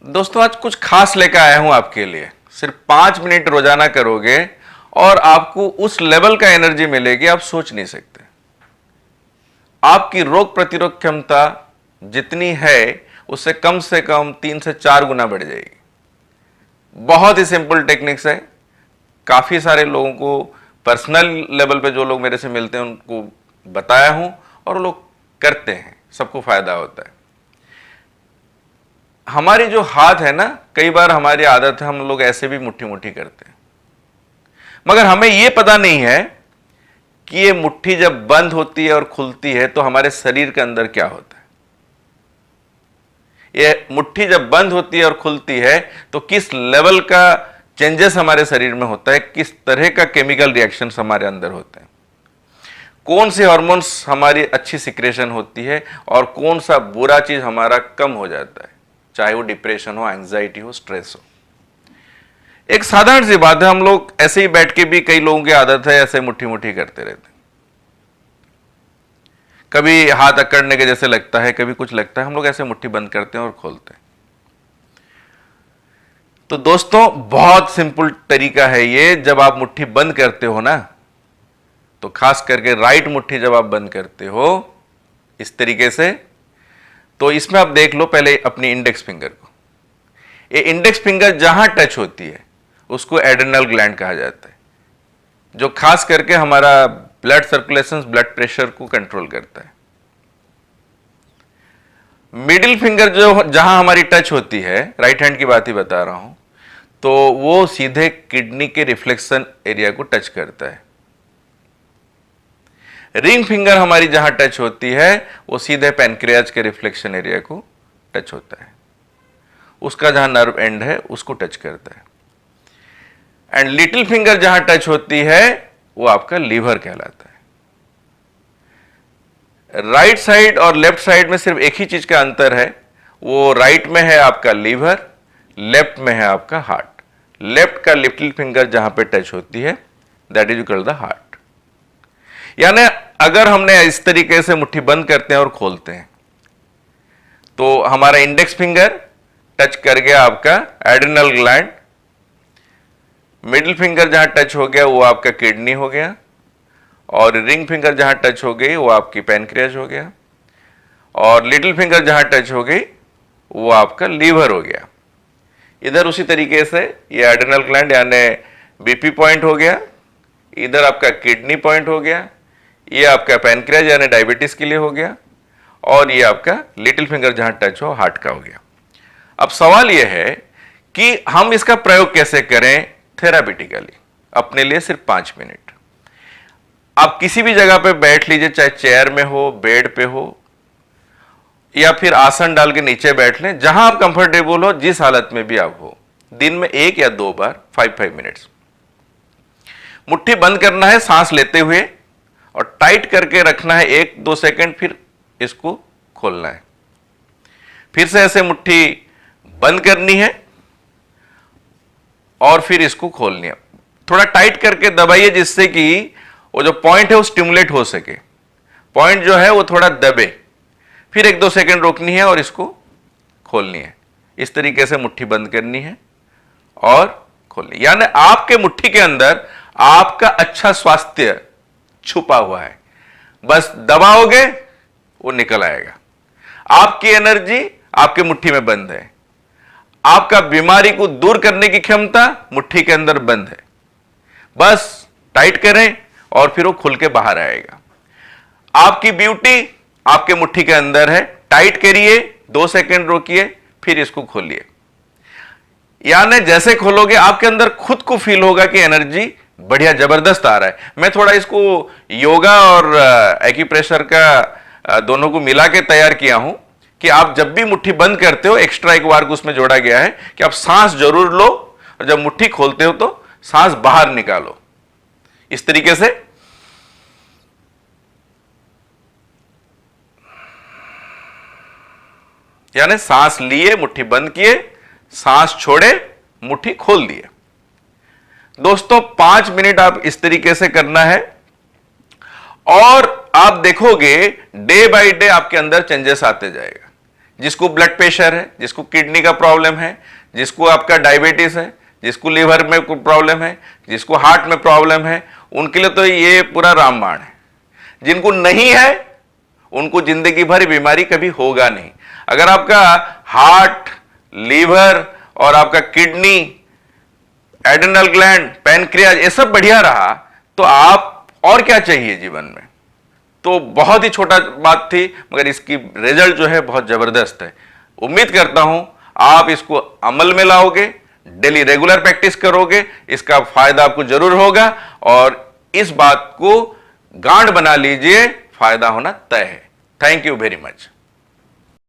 दोस्तों आज कुछ खास लेकर आया हूं आपके लिए। सिर्फ 5 मिनट रोजाना करोगे और आपको उस लेवल का एनर्जी मिलेगी आप सोच नहीं सकते। आपकी रोग प्रतिरोध क्षमता जितनी है उससे कम 3 से 4 गुना बढ़ जाएगी। बहुत ही सिंपल टेक्निक्स है। काफी सारे लोगों को पर्सनल लेवल पे जो लोग मेरे से मिलते हैं उनको बताया हूं और वो लोग करते हैं, सबको फायदा होता है। हमारी जो हाथ है ना, कई बार हमारी आदत है हम लोग ऐसे भी मुट्ठी मुट्ठी करते हैं, मगर हमें यह पता नहीं है कि ये मुट्ठी जब बंद होती है और खुलती है तो हमारे शरीर के अंदर क्या होता है। ये मुट्ठी जब बंद होती है और खुलती है तो किस लेवल का चेंजेस हमारे शरीर में होता है, किस तरह का केमिकल रिएक्शंस हमारे अंदर होते हैं, कौन से हार्मोन्स हमारी अच्छी सिक्रेशन होती है और कौन सा बुरा चीज हमारा कम हो जाता है, चाहे वो डिप्रेशन हो, एंजाइटी हो, स्ट्रेस हो। एक साधारण सी बात है, हम लोग ऐसे ही बैठ के भी कई लोगों की आदत है ऐसे मुट्ठी मुट्ठी करते रहते हैं। कभी हाथ अकड़ने के जैसे लगता है, कभी कुछ लगता है, हम लोग ऐसे मुट्ठी बंद करते हैं और खोलते हैं। तो दोस्तों बहुत सिंपल तरीका है ये। जब आप मुट्ठी बंद करते हो ना, तो खास करके राइट मुट्ठी जब आप बंद करते हो इस तरीके से, तो इसमें आप देख लो पहले अपनी इंडेक्स फिंगर को। ये इंडेक्स फिंगर जहां टच होती है उसको एड्रेनल ग्लैंड कहा जाता है, जो खास करके हमारा ब्लड सर्कुलेशन, ब्लड प्रेशर को कंट्रोल करता है। मिडिल फिंगर जो जहां हमारी टच होती है, राइट हैंड की बात ही बता रहा हूं, तो वो सीधे किडनी के रिफ्लेक्शन एरिया को टच करता है। रिंग फिंगर हमारी जहां टच होती है वो सीधे पैनक्रियाज के रिफ्लेक्शन एरिया को टच होता है, उसका जहां नर्व एंड है उसको टच करता है। एंड लिटिल फिंगर जहां टच होती है वो आपका लीवर कहलाता है। राइट साइड और लेफ्ट साइड में सिर्फ एक ही चीज का अंतर है, वो राइट में है आपका लीवर, लेफ्ट में है आपका हार्ट। लेफ्ट का लिटिल फिंगर जहां पे टच होती है that is called the heart. यानी अगर हमने इस तरीके से मुट्ठी बंद करते हैं और खोलते हैं तो हमारा इंडेक्स फिंगर टच कर गया आपका एड्रेनल ग्लैंड, मिडिल फिंगर जहां टच हो गया वो आपका किडनी हो गया, और रिंग फिंगर जहां टच हो गई वो आपकी पैनक्रियाज हो गया, और लिटिल फिंगर जहां टच हो गई वो आपका लीवर हो गया। इधर उसी तरीके से ये एड्रेनल ग्लैंड यानी बीपी पॉइंट हो गया, इधर आपका किडनी पॉइंट हो गया, ये आपका पैनक्रियाज यानी डायबिटीज के लिए हो गया, और ये आपका लिटिल फिंगर जहां टच हो हार्ट का हो गया। अब सवाल यह है कि हम इसका प्रयोग कैसे करें थेरापिटिकली, अपने लिए सिर्फ 5 मिनट। आप किसी भी जगह पे बैठ लीजिए, चाहे चेयर में हो, बेड पे हो, या फिर आसन डाल के नीचे बैठ लें, जहां आप कंफर्टेबल हो, जिस हालत में भी आप हो। दिन में 1 या 2 बार 5 मिनट्स मुट्ठी बंद करना है सांस लेते हुए, और टाइट करके रखना है 1-2 सेकंड, फिर इसको खोलना है। फिर से ऐसे मुट्ठी बंद करनी है और फिर इसको खोलनी है। थोड़ा टाइट करके दबाइए जिससे कि वो जो पॉइंट है वो स्टिमुलेट हो सके, पॉइंट जो है वो थोड़ा दबे। फिर 1-2 सेकंड रोकनी है और इसको खोलनी है। इस तरीके से मुट्ठी बंद करनी है और खोलनी, यानी आपके मुट्ठी के अंदर आपका अच्छा स्वास्थ्य छुपा हुआ है। बस दबाओगे वो निकल आएगा। आपकी एनर्जी आपके मुट्ठी में बंद है। आपका बीमारी को दूर करने की क्षमता मुट्ठी के अंदर बंद है। बस टाइट करें और फिर वो खुल के बाहर आएगा। आपकी ब्यूटी आपके मुट्ठी के अंदर है। टाइट करिए, 2 सेकंड रोकिए, फिर इसको खोलिए। यानी जैसे खोलोगे आपके अंदर खुद को फील होगा कि एनर्जी बढ़िया जबरदस्त आ रहा है। मैं थोड़ा इसको योगा और एक्यूप्रेशर का दोनों को मिला के तैयार किया हूं कि आप जब भी मुट्ठी बंद करते हो, एक्स्ट्रा एक वार्क उसमें जोड़ा गया है कि आप सांस जरूर लो, और जब मुट्ठी खोलते हो तो सांस बाहर निकालो। इस तरीके से यानी सांस लिए, मुट्ठी बंद किए, सांस छोड़े, मुट्ठी खोल दिए। दोस्तों 5 मिनट आप इस तरीके से करना है और आप देखोगे डे बाय डे आपके अंदर चेंजेस आते जाएगा। जिसको ब्लड प्रेशर है, जिसको किडनी का प्रॉब्लम है, जिसको आपका डायबिटीज है, जिसको लीवर में कोई प्रॉब्लम है, जिसको हार्ट में प्रॉब्लम है, उनके लिए तो ये पूरा रामबाण है। जिनको नहीं है उनको जिंदगी भर बीमारी कभी होगा नहीं। अगर आपका हार्ट, लीवर और आपका किडनी, एड्रिनल ग्लैंड, पैनक्रियाज ये सब बढ़िया रहा तो आप और क्या चाहिए जीवन में। तो बहुत ही छोटा बात थी, मगर इसकी रिजल्ट जो है बहुत जबरदस्त है। उम्मीद करता हूं आप इसको अमल में लाओगे, डेली रेगुलर प्रैक्टिस करोगे, इसका फायदा आपको जरूर होगा। और इस बात को गांठ बना लीजिए, फायदा होना तय है। Thank you very much.